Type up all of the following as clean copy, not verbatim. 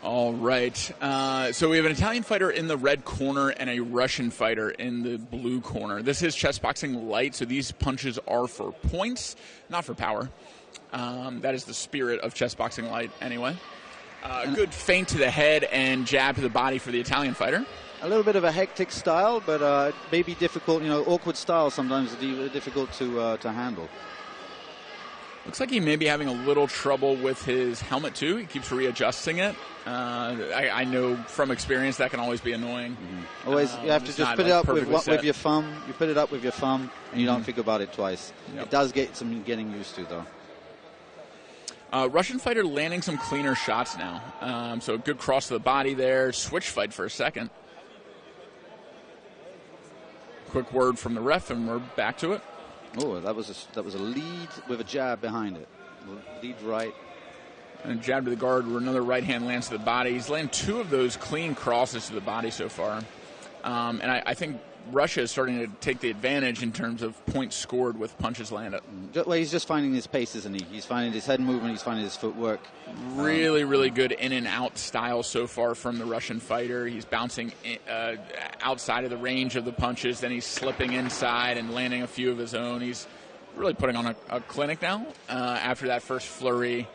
All right. So we have an Italian fighter in the red corner and a Russian fighter in the blue corner. This is ChessBoxing Light, so these punches are for points, not for power. That is the spirit of ChessBoxing Light anyway. Good feint to the head and jab to the body for the Italian fighter. A little bit of a hectic style, but maybe difficult, awkward style sometimes difficult to handle. Looks like he may be having a little trouble with his helmet, too. He keeps readjusting it. I know from experience that can always be annoying. Mm-hmm. Always, you have to just put it up with your thumb. You put it up with your thumb, and you don't think about it twice. Yep. It does get some getting used to, though. Russian fighter landing some cleaner shots now. So a good cross to the body there. Switch fight for a second. Quick word from the ref, and we're back to it. Oh, that was a lead with a jab behind it. Lead right. And a jab to the guard where another right hand lands to the body. He's landed 2 of those clean crosses to the body so far. And I think Russia is starting to take the advantage in terms of points scored with punches landed. Well, he's just finding his pace, isn't he? He's finding his head movement. He's finding his footwork. Really good in and out style so far from the Russian fighter. He's bouncing outside of the range of the punches. Then he's slipping inside and landing a few of his own. He's really putting on a clinic now after that first flurry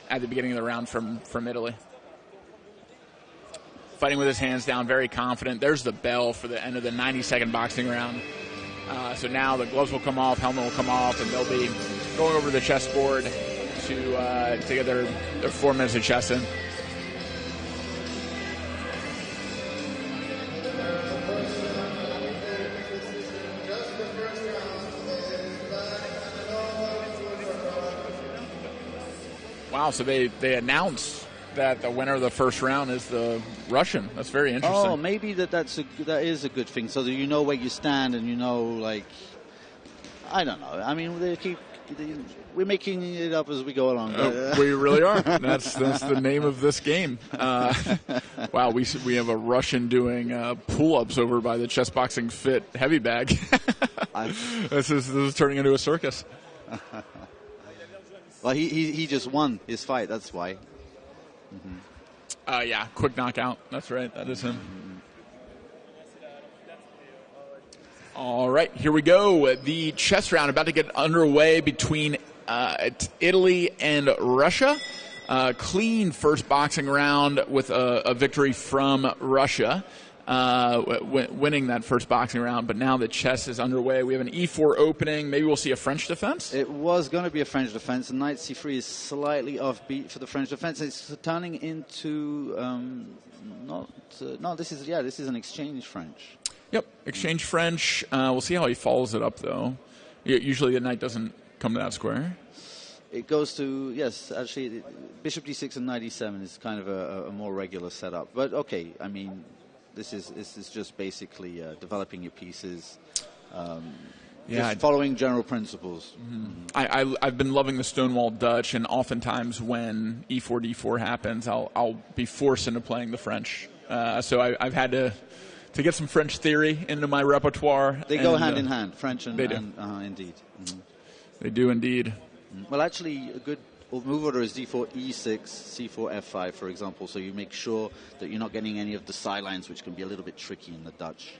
at the beginning of the round from Italy. Fighting with his hands down, very confident. There's the bell for the end of the 90-second boxing round. So now the gloves will come off, helmet will come off, and they'll be going over the chessboard to get their 4 minutes of chess in. Wow, so they announced that the winner of the first round is the Russian. That's very interesting. Oh, maybe that is a good thing, so that you know where you stand and you know, like, I don't know. I mean, we're making it up as we go along. We really are. That's the name of this game. Wow, we have a Russian doing pull-ups over by the ChessBoxing Fit heavy bag. This is turning into a circus. Well, he just won his fight. That's why. Mm-hmm. Yeah, quick knockout. That's right. That is him. All right, here we go. The chess round about to get underway between Italy and Russia. Clean first boxing round with a victory from Russia, winning that first boxing round. But now the chess is underway. We have an e4 opening. Maybe we'll see a French defense. It was going to be a French defense. And knight c3 is slightly offbeat for the French defense. It's turning into this is an exchange French. Yep, exchange French. We'll see how he follows it up, though. Usually the knight doesn't come to that square. It goes to, yes, actually, bishop d6 and knight e7 is kind of a more regular setup. But, okay, I mean, this is just basically developing your pieces, just following general principles. Mm-hmm. I've been loving the Stonewall Dutch, and oftentimes when e4, d4 happens, I'll be forced into playing the French. So I've had to get some French theory into my repertoire. They go hand in hand, French and... They do. Indeed. Mm-hmm. They do indeed. Well, actually, a good move order is d4, e6, c4, f5, for example, so you make sure that you're not getting any of the sidelines, which can be a little bit tricky in the Dutch.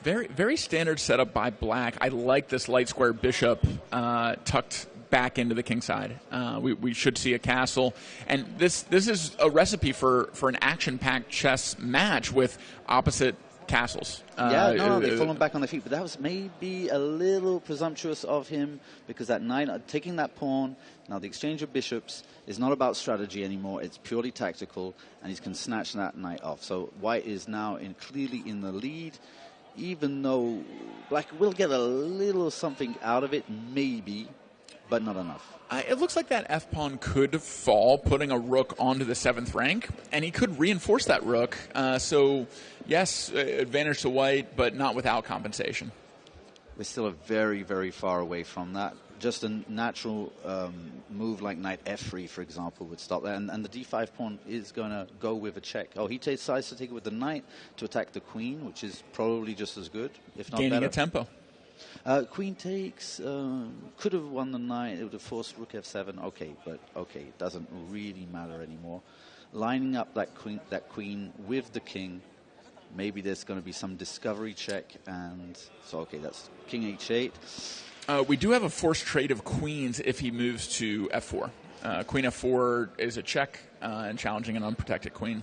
Very, very standard setup by Black. I like this light square bishop tucked back into the king side. We should see a castle. And this is a recipe for an action-packed chess match with opposite castles. They've fallen back on their feet, but that was maybe a little presumptuous of him, because that knight, taking that pawn, now the exchange of bishops is not about strategy anymore, it's purely tactical, and he can snatch that knight off. So White is now clearly in the lead, even though Black will get a little something out of it, maybe, but not enough. It looks like that f-pawn could fall, putting a rook onto the 7th rank, and he could reinforce that rook. So, yes, advantage to White, but not without compensation. We're still very, very far away from that. Just a natural move like knight f3, for example, would stop there. And the d5 pawn is going to go with a check. Oh, he decides to take it with the knight to attack the queen, which is probably just as good, if not better. Gaining a tempo. Queen takes, could have won the knight, it would have forced rook f7, okay, but okay, it doesn't really matter anymore. lining up that queen with the king. Maybe there's going to be some discovery check, and so okay, that's king h8. We do have a forced trade of queens if he moves to f4. Queen f4 is a check and challenging an unprotected queen.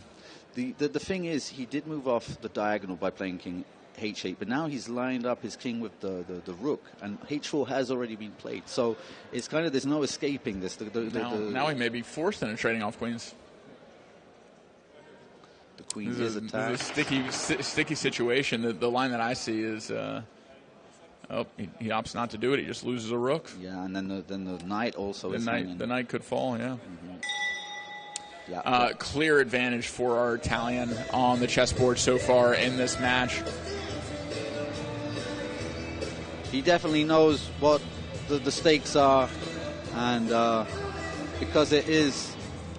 The thing is, he did move off the diagonal by playing king h8, but now he's lined up his king with the rook, and h4 has already been played. So it's kind of, there's no escaping this. Now he may be forced into trading off queens. The queen is attacked. This is a sticky situation. The line that I see is, he opts not to do it. He just loses a rook. Yeah, and then the knight also is hanging. The knight could fall, yeah. Mm-hmm. Yeah. Clear advantage for our Italian on the chessboard so far in this match. He definitely knows what the stakes are, and because it is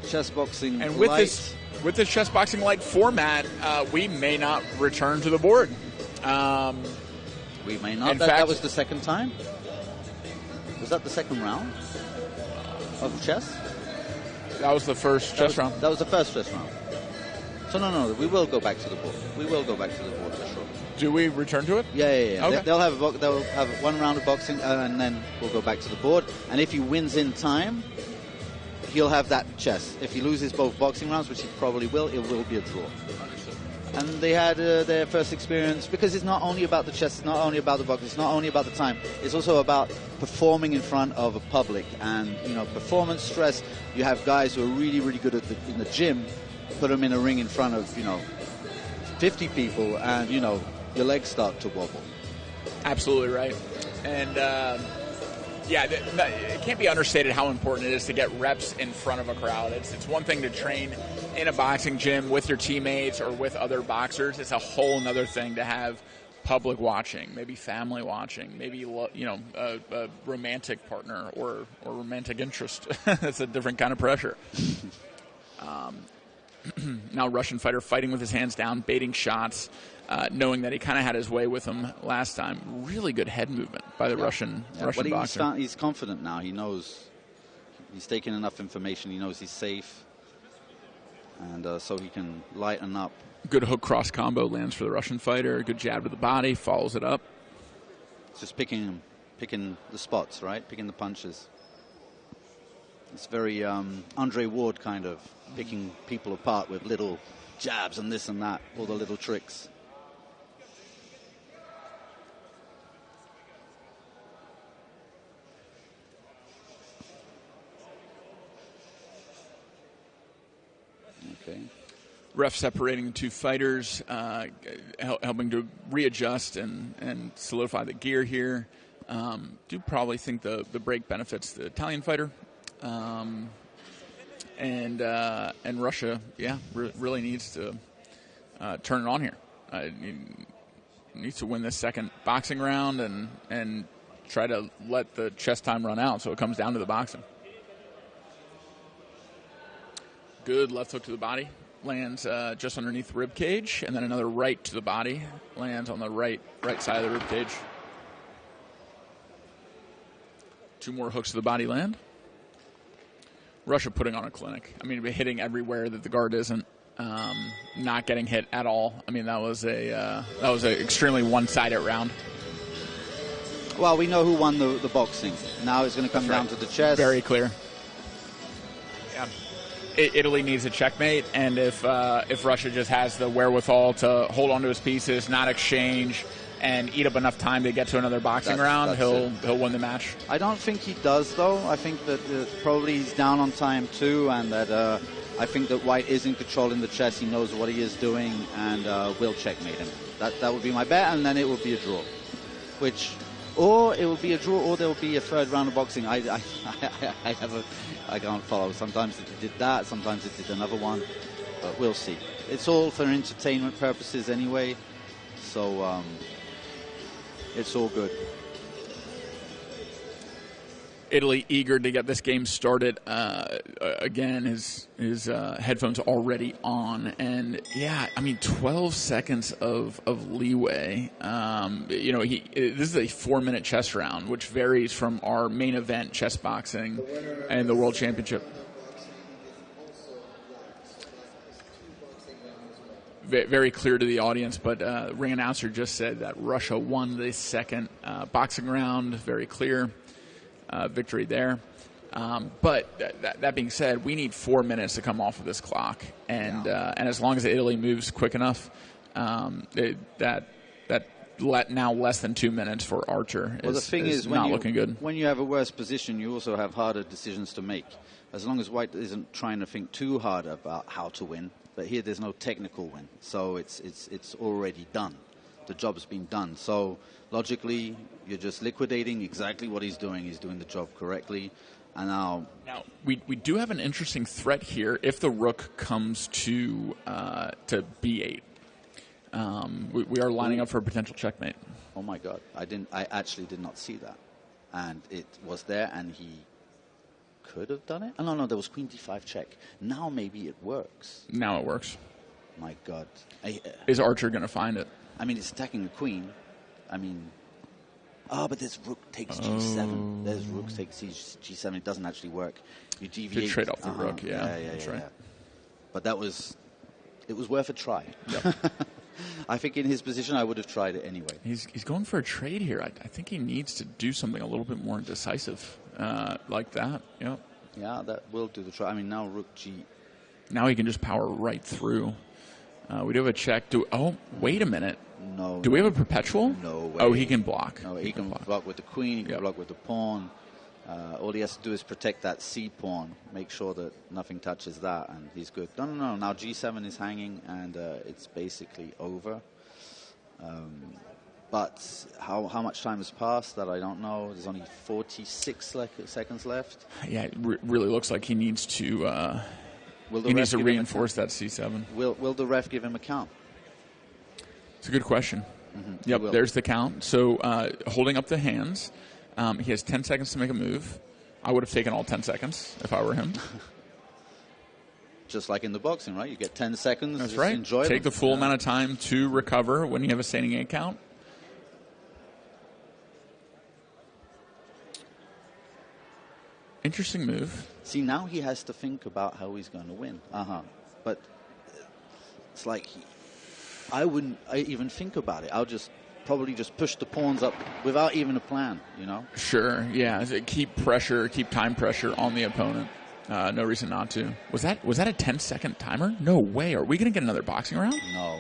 ChessBoxing and light. with this ChessBoxing Light format, we may not return to the board. We may not. In fact, that was the second time. Was that the second round of chess? That was the first chess round. That was the first chess round. So no, we will go back to the board. We will go back to the board for sure. Do we return to it? Yeah. Okay. They'll have one round of boxing, and then we'll go back to the board. And if he wins in time, he'll have that chess. If he loses both boxing rounds, which he probably will, it will be a draw. And they had their first experience, because it's not only about the chess, it's not only about the box, it's not only about the time, it's also about performing in front of a public. And, performance stress, you have guys who are really, really good in the gym, put them in a ring in front of, 50 people, and, your legs start to wobble. Absolutely right. And, it can't be understated how important it is to get reps in front of a crowd. It's one thing to train in a boxing gym with your teammates or with other boxers. It's a whole other thing to have public watching, maybe family watching, maybe a romantic partner or romantic interest. That's a different kind of pressure. Now Russian fighter fighting with his hands down, baiting shots, knowing that he kind of had his way with him last time. Really good head movement by the Russian boxer. He's confident now. He knows he's taken enough information. He knows he's safe, and so he can lighten up. Good hook cross combo lands for the Russian fighter. Good jab to the body, follows it up. It's just picking the spots, right? Picking the punches. It's very Andre Ward kind of, picking people apart with little jabs and this and that, all the little tricks. Okay. Ref separating the two fighters, helping to readjust and solidify the gear here. Do probably think the break benefits the Italian fighter. And Russia, really needs to turn it on here. Needs to win this second boxing round and try to let the chess time run out, so it comes down to the boxing. Good left hook to the body, lands just underneath the rib cage, and then another right to the body, lands on the right side of the rib cage. Two more hooks to the body land. Russia putting on a clinic. I mean, hitting everywhere that the guard isn't, not getting hit at all. I mean, that was a extremely one-sided round. Well, we know who won the boxing. Now it's going to come down to the chess. Very clear. Yeah. Italy needs a checkmate, and if Russia just has the wherewithal to hold on to his pieces, not exchange, and eat up enough time to get to another boxing round, he'll win the match. I don't think he does, though. I think that probably he's down on time too, and that I think that White is in control in the chess. He knows what he is doing, and will checkmate him. That would be my bet, and then it would be a draw. Or it will be a draw, or there will be a third round of boxing. I can't follow. Sometimes it did that, sometimes it did another one, but we'll see. It's all for entertainment purposes anyway, so it's all good. Italy eager to get this game started. Again, his headphones already on, and 12 seconds of leeway. This is a 4-minute chess round, which varies from our main event, chess boxing, and the World Championship. very clear to the audience, but ring announcer just said that Russia won the second boxing round. Very clear victory there. But that being said, we need 4 minutes to come off of this clock, and as long as Italy moves quick enough, now less than 2 minutes for Artur is not looking good. When you have a worse position, you also have harder decisions to make. As long as White isn't trying to think too hard about how to win, but here there's no technical win, so it's already done. The job's been done. So logically, you're just liquidating exactly what he's doing. He's doing the job correctly. And now we do have an interesting threat here if the rook comes to b8. We are lining up for a potential checkmate. Oh my God! I actually did not see that, and it was there, and he could have done it. Oh, no, there was queen d5 check. Now maybe it works. Now it works. My God! Is Artur going to find it? I mean, it's attacking the queen. I mean, but there's rook takes g7. There's rook takes g7. It doesn't actually work. You deviate. To trade off the rook. Yeah, that's right. Yeah. But it was worth a try. Yep. I think in his position, I would have tried it anyway. He's going for a trade here. I think he needs to do something a little bit more decisive like that. Yep. Yeah, that will do the try. I mean, now rook g. Now he can just power right through. We do have a check. Wait a minute. No. Do we have a perpetual? No way. Oh, he can block. No, he can block with the queen. He can block with the pawn. All he has to do is protect that c pawn, make sure that nothing touches that, and he's good. No. Now g7 is hanging, and it's basically over. But how much time has passed that I don't know. There's only 46 seconds left. Yeah, it really looks like he needs to. He needs to reinforce that c7. Will the ref give him a count? It's a good question. Mm-hmm. Yep, there's the count. So holding up the hands. He has 10 seconds to make a move. I would have taken all 10 seconds if I were him. Just like in the boxing, right? You get 10 seconds. That's right. Enjoy Take the full amount of time to recover when you have a standing 8 count. Interesting move. See, now he has to think about how he's going to win. But it's like I wouldn't even think about it. I'll probably just push the pawns up without even a plan, you know? Sure, yeah. Keep time pressure on the opponent. No reason not to. Was that a 10-second timer? No way. Are we going to get another boxing round? No.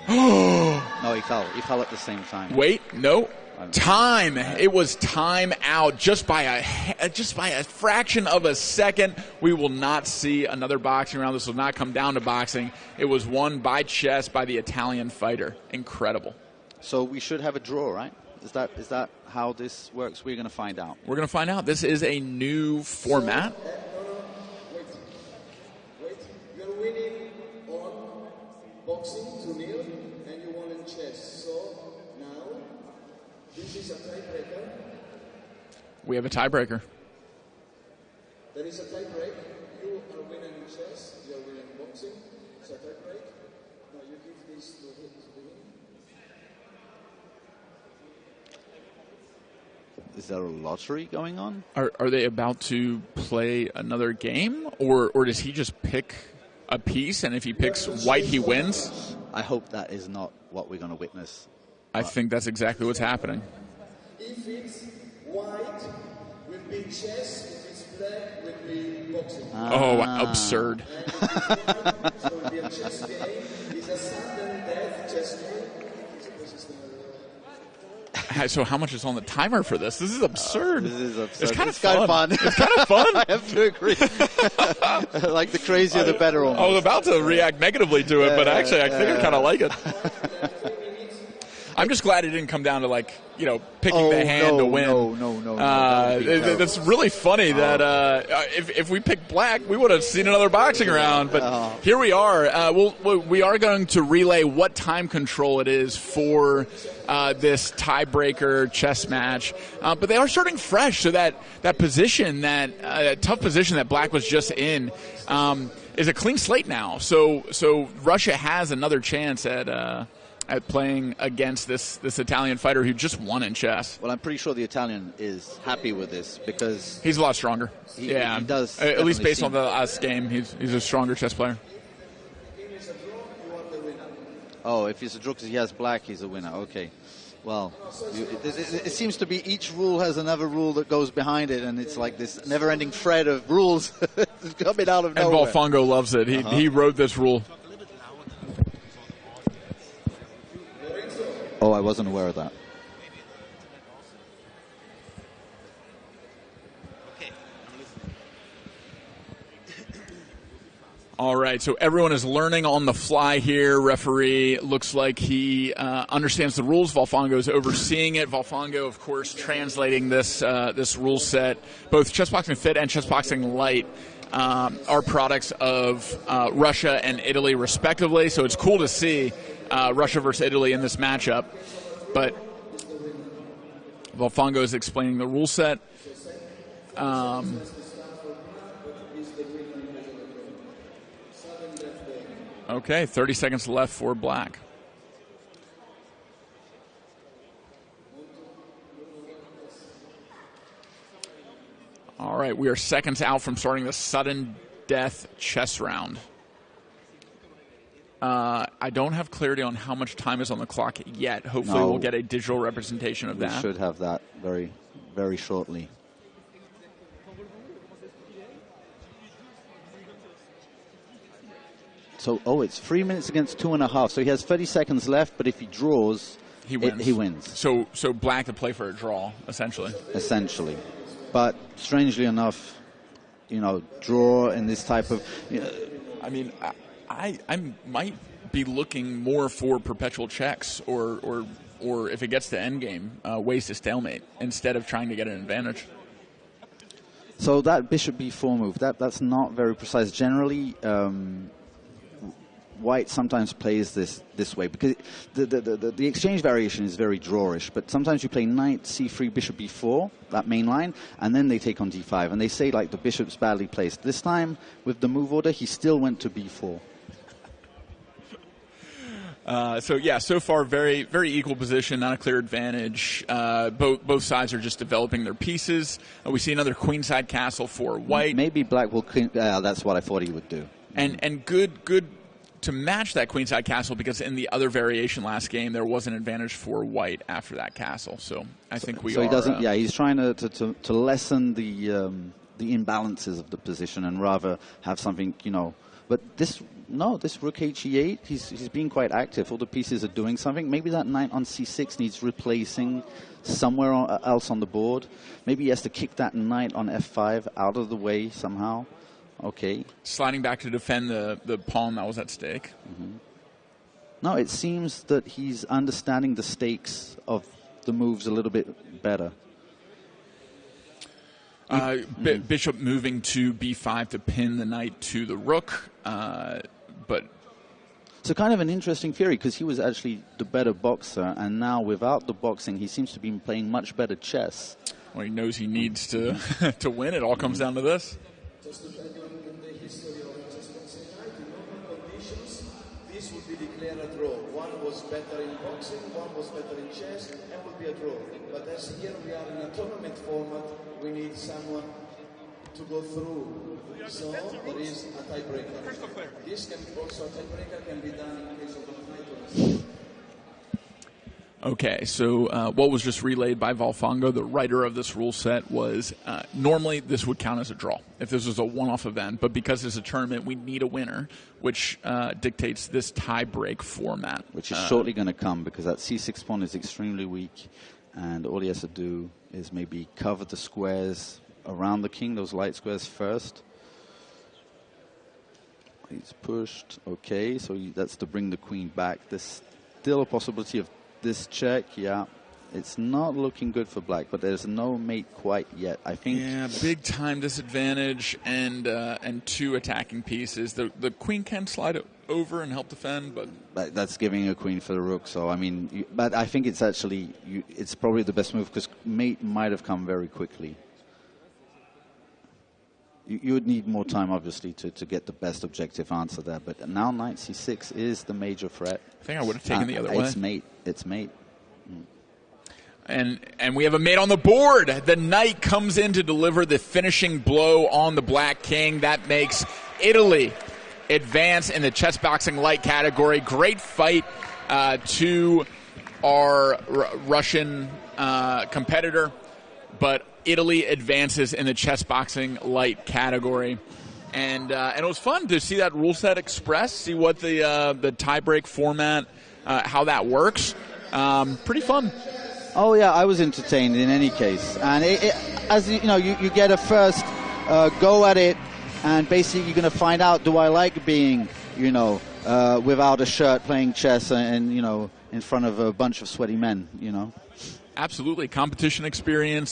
No, he fell. He fell at the same time. Wait, no. Time. It was time out just by a fraction of a second. We will not see another boxing round. This will not come down to boxing. It was won by chess by the Italian fighter. Incredible. So we should have a draw, right? Is that how this works? We're going to find out. We're going to find out. This is a new format. Wait. You're winning on boxing 2-0 and you won in chess. So now this is a tiebreaker. We have a tiebreaker. There is a tiebreak. You are winning in chess. You are winning in boxing. It's a tiebreak. Now you give this to him. Is there a lottery going on? Are they about to play another game, or does he just pick a piece, and if he picks white, he wins? I hope that is not what we're going to witness. I think that's exactly what's happening. If it's white, will be chess. If it's black, will be boxing. Absurd. So it will be a chess game. It's a sudden death chess game. So how much is on the timer for this? This is absurd. This is absurd. It's kind of fun. It's kind of fun. I have to agree. Like the crazier, the better. Almost. I was about to react negatively to it, but actually I think I kind of like it. I'm just glad it didn't come down to picking the hand to win. No. That's really funny that if we picked black, we would have seen another boxing round. But here we are. We are going to relay what time control it is for this tiebreaker chess match. But they are starting fresh, so that position, that tough position that black was just in, is a clean slate now. So Russia has another chance at playing against this Italian fighter who just won in chess. Well, I'm pretty sure the Italian is happy with this because he's a lot stronger. He does. At least based on the last game, he's a stronger chess player. Oh, if it's a draw because he has black, he's a winner. Okay. Well, it seems to be each rule has another rule that goes behind it, and it's like this never-ending thread of rules coming out of nowhere. And Volfongo loves it. He wrote this rule. Oh, I wasn't aware of that. All right, so everyone is learning on the fly here. Referee looks like he understands the rules. Volfongo is overseeing it. Volfongo, of course, translating this this rule set. Both ChessBoxing Fit and ChessBoxing Lite are products of Russia and Italy, respectively. So it's cool to see Russia versus Italy in this matchup. But Volfongo is explaining the rule set. Okay, 30 seconds left for black. All right, we are seconds out from starting the sudden death chess round. I don't have clarity on how much time is on the clock yet. Hopefully we'll get a digital representation of that. We should have that very, very shortly. So, it's 3 minutes against 2.5. So he has 30 seconds left, but if he draws, he wins. He wins. So black to play for a draw, essentially. Essentially. But strangely enough, draw in this type of... I mean, I might be looking more for perpetual checks or if it gets to endgame, ways to stalemate instead of trying to get an advantage. So that bishop b4 move, that's not very precise. Generally... White sometimes plays this way because the exchange variation is very drawish, but sometimes you play knight c3 bishop b4, that main line, and then they take on d5, and they say like the bishop's badly placed. This time with the move order he still went to b4. So far very, very equal position, not a clear advantage. Both sides are just developing their pieces. We see another queenside castle for white. Maybe black will that's what I thought he would do. And good to match that queenside castle, because in the other variation last game there was an advantage for white after that castle. So I think we are. So he doesn't. He's trying to lessen the imbalances of the position and rather have something, But this rook he8, he's being quite active. All the pieces are doing something. Maybe that knight on c6 needs replacing somewhere else on the board. Maybe he has to kick that knight on f5 out of the way somehow. Okay. Sliding back to defend the pawn that was at stake. Mm-hmm. No, it seems that he's understanding the stakes of the moves a little bit better. Bishop moving to b5 to pin the knight to the rook, but... It's a kind of an interesting theory because he was actually the better boxer, and now without the boxing he seems to be playing much better chess. Well, he knows he needs to to win. It all comes down to this. Just to tell you, in the history of ChessBoxing Night, in normal conditions, this would be declared a draw. One was better in boxing, one was better in chess, and would be a draw. But as here we are in a tournament format, we need someone to go through. So there is a tiebreaker. This can also, a tiebreaker can be done in case of a fight or a split. Okay, so what was just relayed by Volfongo, the writer of this rule set, was normally this would count as a draw if this was a one-off event, but because it's a tournament, we need a winner, which dictates this tie-break format. Which is shortly going to come because that c6 pawn is extremely weak, and all he has to do is maybe cover the squares around the king, those light squares first. He's pushed. Okay, so that's to bring the queen back. There's still a possibility of this check, yeah. It's not looking good for black, but there's no mate quite yet, I think. Yeah, big time disadvantage and two attacking pieces. The queen can slide over and help defend, but that's giving a queen for the rook. So I mean, but I think it's actually it's probably the best move because mate might have come very quickly. You would need more time, obviously, to get the best objective answer there. But now knight c6 is the major threat. I think I would have taken the other way. It's mate. It's mate. And we have a mate on the board. The knight comes in to deliver the finishing blow on the black king. That makes Italy advance in the chess boxing light category. Great fight to our Russian competitor, but Italy advances in the chess boxing light category. And it was fun to see that rule set expressed, see what the tiebreak format, how that works. Pretty fun. Oh yeah, I was entertained in any case, and as you know, you get a first go at it, and basically you're going to find out, do I like being, without a shirt playing chess and in front of a bunch of sweaty men, Absolutely, competition experience.